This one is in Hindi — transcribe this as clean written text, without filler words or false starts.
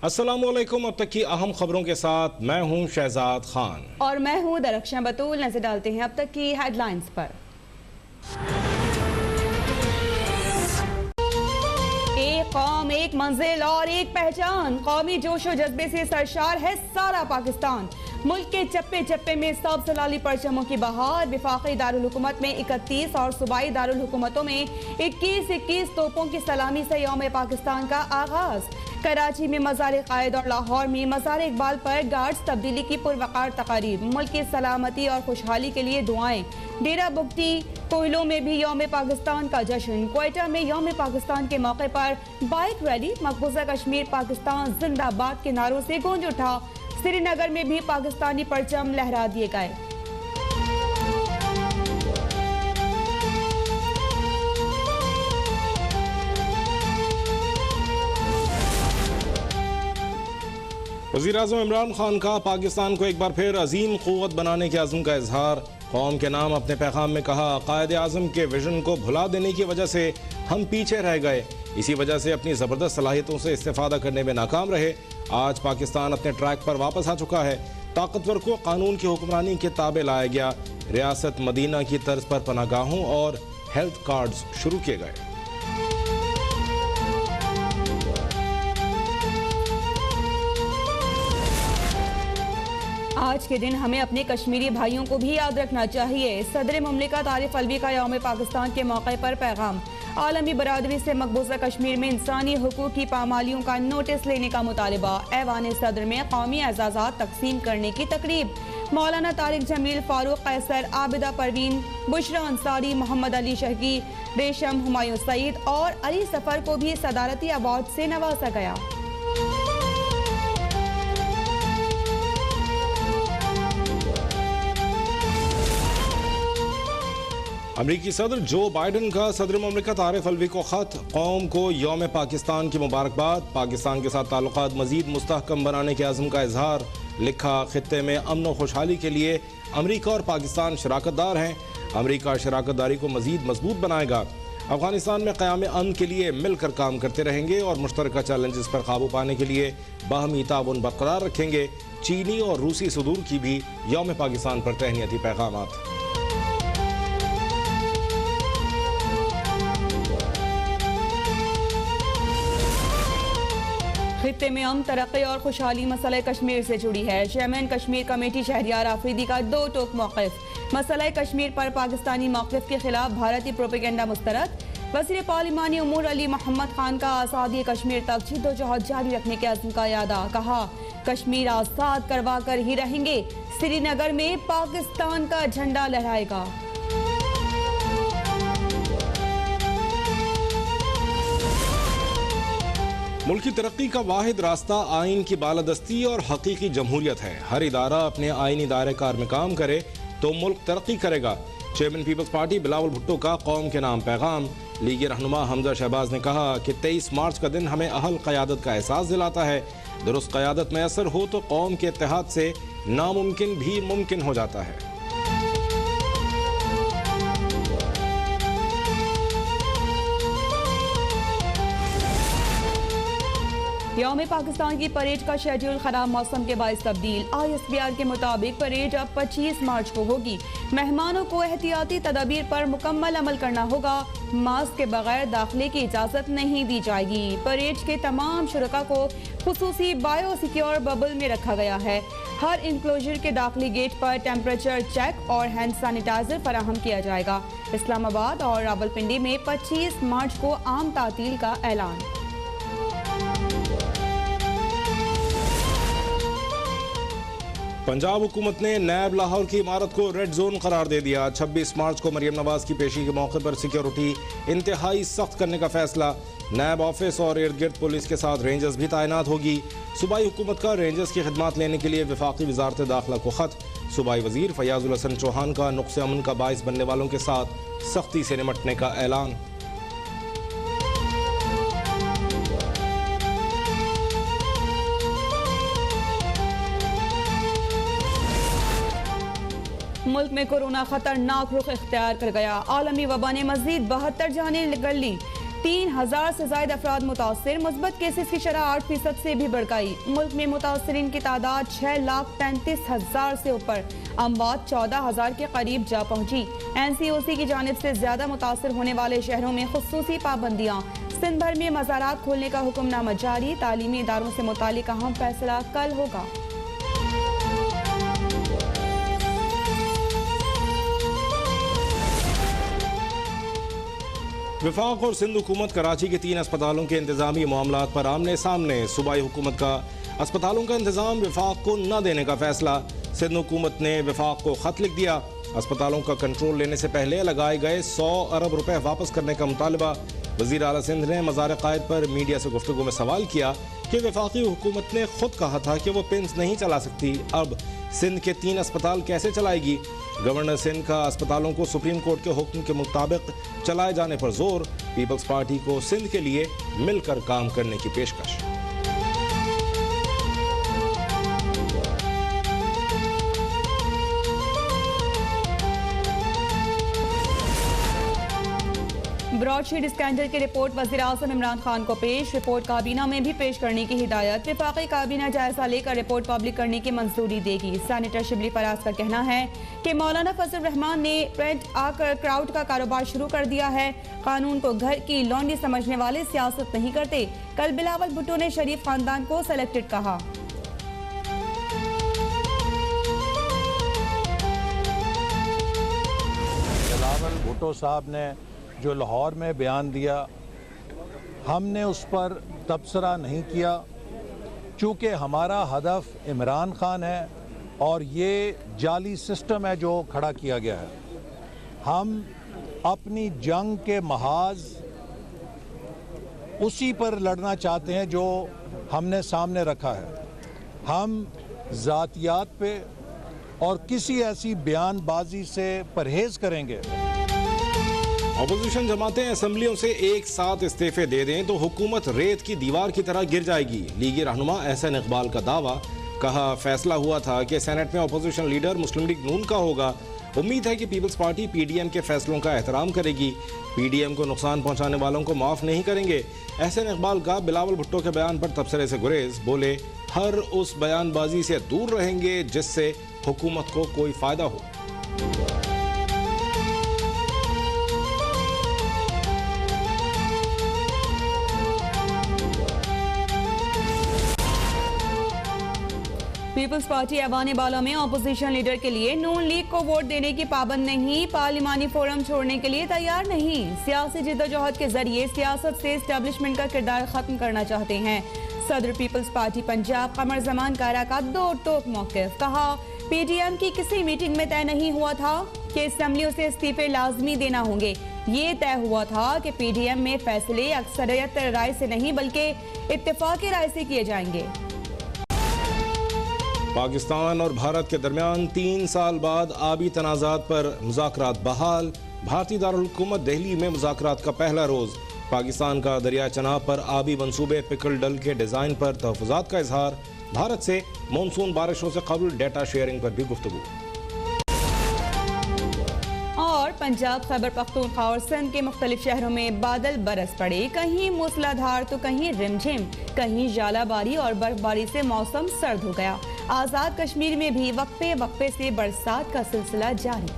अस्सलामुअलैकुम। अब तक की अहम खबरों के साथ मैं हूं शहजाद खान और मैं हूं दरख्शां बतूल। नजर डालते हैं अब तक की हेडलाइंस पर। एक कौम, एक मंजिल और एक पहचान, कौमी जोशो जज्बे से सरशार है सारा पाकिस्तान। मुल्क के चप्पे चप्पे में सब सलाली परचमों की बहार। विफाकी दारुल हुकूमत में 31 और सूबाई दारुल हुकूमतों में 21 तोपों की सलामी से यौम पाकिस्तान का आगाज। कराची में मज़ार कायद और लाहौर में मज़ार इकबाल पर गार्ड्स तब्दीली की पुरवकार तकारीब। मुल्क की सलामती और खुशहाली के लिए दुआएं। डेरा बुगटी कोयलों में भी यौम पाकिस्तान का जश्न। क्वेटा में यौम पाकिस्तान के मौके पर बाइक रैली। मकबूजा कश्मीर पाकिस्तान जिंदाबाद के नारों से गूंज उठा। श्रीनगर में भी पाकिस्तानी परचम लहरा दिए गए। वज़ीर-ए-आज़म इमरान खान का पाकिस्तान को एक बार फिर अजीम क़ुव्वत बनाने के अज़्म का इजहार। कौम के नाम अपने पैगाम में कहा, कायद-ए-आज़म के विजन को भुला देने की वजह से हम पीछे रह गए, इसी वजह से अपनी ज़बरदस्त सलाहियतों से इस्तेफादा करने में नाकाम रहे। आज पाकिस्तान अपने ट्रैक पर वापस आ चुका है। ताकतवर को कानून की हुक्मरानी के ताबे लाया गया। रियासत मदीना की तर्ज पर पनागाहों और हेल्थ कार्ड्स शुरू किए गए। आज के दिन हमें अपने कश्मीरी भाइयों को भी याद रखना चाहिए। सदर मुमलिकत आरिफ अलवी का यौम पाकिस्तान के मौके पर पैगाम। आलमी बरादरी से मकबूजा कश्मीर में इंसानी हुकूक की पामालियों का नोटिस लेने का मुतालबा। ऐवान सदर में कौमी एजाज़ात तकसीम करने की तकरीब। मौलाना तारिक जमील, फारूक कैसर, आबिदा परवीन, बुशरा अंसारी, मोहम्मद अली शहगी, रेशम, हुमायूं सईद और अली सफर को भी सदारती अवार्ड से नवाजा गया। अमरीकी सदर जो बाइडन का सदर मुमलिकत आरिफ अलवी को खत। कौम को यौम पाकिस्तान की मुबारकबाद। पाकिस्तान के साथ ताल्लुकात मजीद मुस्तहकम बनाने के अज़्म का इजहार। लिखा, खित्ते में अमन व खुशहाली के लिए अमरीका और पाकिस्तान शराकतदार हैं। अमरीका शराकतदारी को मजीद मजबूत बनाएगा। अफगानिस्तान में क़याम अमन के लिए मिलकर काम करते रहेंगे और मुश्तरका चैलेंजेस पर काबू पाने के लिए बाहमी ताउन बरकरार रखेंगे। चीनी और रूसी सदूर की भी यौम पाकिस्तान पर तहनीती पैगामात। खित्ते में अमन, तरक्की और खुशहाली मसला कश्मीर से जुड़ी है। चेयरमैन कश्मीर कमेटी शहरियार आफरीदी का दो टोक मौक़िफ़। मसला कश्मीर पर पाकिस्तानी मौक़िफ़ के खिलाफ भारतीय प्रोपेगेंडा मुस्तरद। वज़ीर पार्लिमानी उमूर अली मोहम्मद खान का आज़ादी कश्मीर तक जद्दोजहद जारी रखने के अज़्म का यादा। कहा, कश्मीर आज़ाद करवा कर ही रहेंगे। श्रीनगर में पाकिस्तान का झंडा लहराएगा। मुल्क की तरक्की का वाहिद रास्ता आइन की बालादस्ती और हकीकी जमहूरियत है। हर इदारा अपने आइनी दायरे कार में काम करे तो मुल्क तरक्की करेगा। Chairman peoples party Bilawal Bhutto का कौम के नाम पैगाम। लीगी रहनुमा हमजा शहबाज ने कहा कि 23 मार्च का दिन हमें अहल क़यादत का एहसास दिलाता है। दुरुस्त क़यादत मैसर हो तो कौम के इत्तेहाद से नामुमकिन भी मुमकिन हो जाता है। यौम पाकिस्तान की परेड का शेड्यूल खराब मौसम के बाइस तब्दील। ISBR के मुताबिक परेड अब 25 मार्च को होगी। मेहमानों को एहतियाती तदाबीर पर मुकम्मल अमल करना होगा। मास्क के बगैर दाखिले की इजाज़त नहीं दी जाएगी। परेड के तमाम शुरका को खुसूसी बायो सिक्योर बबल में रखा गया है। हर इंक्लोजर के दाखिली गेट पर टेम्परेचर चेक और हैंड सैनिटाइजर फराहम किया जाएगा। इस्लामाबाद और रावलपिंडी में 25 मार्च को आम तातील का ऐलान। पंजाब हुकूमत ने नैब लाहौर की इमारत को रेड जोन करार दे दिया। 26 मार्च को मरियम नवाज की पेशी के मौके पर सिक्योरिटी इंतहाई सख्त करने का फैसला। नैब ऑफिस और इर्द गिर्द पुलिस के साथ रेंजर्स भी तैनात होगी। सूबाई हुकूमत का रेंजर्स की खिदमत लेने के लिए वफाकी वजारत दाखिला को खत। सूबाई वजीर फयाजुल हसन चौहान का नुक्स अमन का बाइस बनने वालों के साथ सख्ती से निमटने का ऐलान। मुल्क में कोरोना खतरनाक रुख इख्तियार कर गया। आलमी वबा ने मजीद 72 जानें कर ली। 3000 से ज्यादा अफराद मुतासर, मुस्बत केसेस की शरह 8% से भी बढ़ गई। मुल्क में मुतासरीन की तादाद 6,35,000 से ऊपर, अमवात 14,000 के करीब जा पहुंची। NCOC की जानिब से ज्यादा मुतासर होने वाले शहरों में खुसूसी पाबंदियाँ। सिंध भर में मज़ारात खोलने का हुक्मनामा जारी, तालीमी इदारों से मुतालिक अहम फैसला कल होगा। वफाक और सिंध हुकूमत कराची के 3 अस्पतालों के इंतजामी मामलात पर आमने सामने। सूबाई हुकूमत का अस्पतालों का इंतजाम वफाक को न देने का फैसला। सिंध हुकूमत ने वफाक को खत लिख दिया। अस्पतालों का कंट्रोल लेने से पहले लगाए गए 100 अरब रुपए वापस करने का मुतालबा। वज़ीर आला सिंध ने मज़ार क़ायद पर मीडिया से गुफ्तगू में सवाल किया कि वफाकी हुकूमत ने खुद कहा था कि वो पिंस नहीं चला सकती, अब सिंध के 3 अस्पताल कैसे चलाएगी। गवर्नर सिंध का अस्पतालों को सुप्रीम कोर्ट के हुक्म के मुताबिक चलाए जाने पर जोर। पीपल्स पार्टी को सिंध के लिए मिलकर काम करने की पेशकश। ब्रॉडशीट स्कैंडल की रिपोर्ट वज़ीर आज़म इमरान खान को पेश। रिपोर्ट काबीना में भी पेश करने की हिदायत। वफाकी काबीना जायजा लेकर रिपोर्ट पब्लिक करने की मंजूरी देगी। सेनेटर शिबली फराज का कहना है कि मौलाना फजल रहमान ने रेंट आकर क्राउड का कारोबार शुरू कर दिया है। कानून को घर की लॉन्ड्री समझने वाले सियासत नहीं करते। कल बिलावल भुट्टो ने शरीफ खानदान को सेलेक्टेड कहा। बिलावल भुट्टो साहब ने जो लाहौर में बयान दिया, हमने उस पर तबसरा नहीं किया, चूँकि हमारा हदफ इमरान खान है और ये जाली सिस्टम है जो खड़ा किया गया है। हम अपनी जंग के महाज उसी पर लड़ना चाहते हैं जो हमने सामने रखा है। हम ज़ातियात पे और किसी ऐसी बयानबाजी से परहेज़ करेंगे। अपोजिशन जमातें असम्बलियों से एक साथ इस्तीफे दे दें तो हुकूमत रेत की दीवार की तरह गिर जाएगी। लीगी रहनुमा एहसन इकबाल का दावा। कहा, फैसला हुआ था कि सेनेट में अपोजिशन लीडर मुस्लिम लीग नून का होगा। उम्मीद है कि पीपल्स पार्टी PDM के फैसलों का एहतराम करेगी। PDM को नुकसान पहुंचाने वालों को माफ़ नहीं करेंगे। एहसन इकबाल का बिलावल भुट्टो के बयान पर तबसरे से गुरेज। बोले, हर उस बयानबाजी से दूर रहेंगे जिससे हुकूमत को कोई फ़ायदा हो। पीपल्स पार्टी ऐवान बाला में अपोजिशन लीडर के लिए नून लीग को वोट देने की पाबंद नहीं, पार्लिमानी फोरम छोड़ने के लिए तैयार नहीं। सियासी जिद्दोजहद के जरिए सियासत से एस्टेब्लिशमेंट का किरदार खत्म करना चाहते हैं। सदर पीपल्स पार्टी पंजाब कमर जमान कारा का दो टोक मौक़िफ़। कहा, PDM की किसी मीटिंग में तय नहीं हुआ था कि असम्बलियों से इस्तीफे लाजमी देना होंगे। ये तय हुआ था कि PDM में फैसले अक्सरियत राय से नहीं बल्कि इत्तेफाकी राय से किए जाएंगे। पाकिस्तान और भारत के दरमियान 3 साल बाद आबी तनाज़ात पर मुज़ाकरात बहाल। भारतीय दारुल हुकूमत दिल्ली में मुज़ाकरात का पहला रोज़। पाकिस्तान का दरिया चनाब पर आबी मंसूबे पिकल डल के डिज़ाइन पर तहफ़्फ़ुज़ात का इजहार। भारत से मानसून बारिशों से कबल डेटा शेयरिंग पर भी गुफ्तगू। और पंजाब, खैबर पख्तूनख्वा और सिंध के मुख्तलिफ शहरों में बादल बरस पड़े। कहीं मूसलाधार तो कहीं रिमझिम, कहीं जालाबारी और बर्फबारी से मौसम सर्द हो गया। आज़ाद कश्मीर में भी वक्फे वक्फे से बरसात का सिलसिला जारी।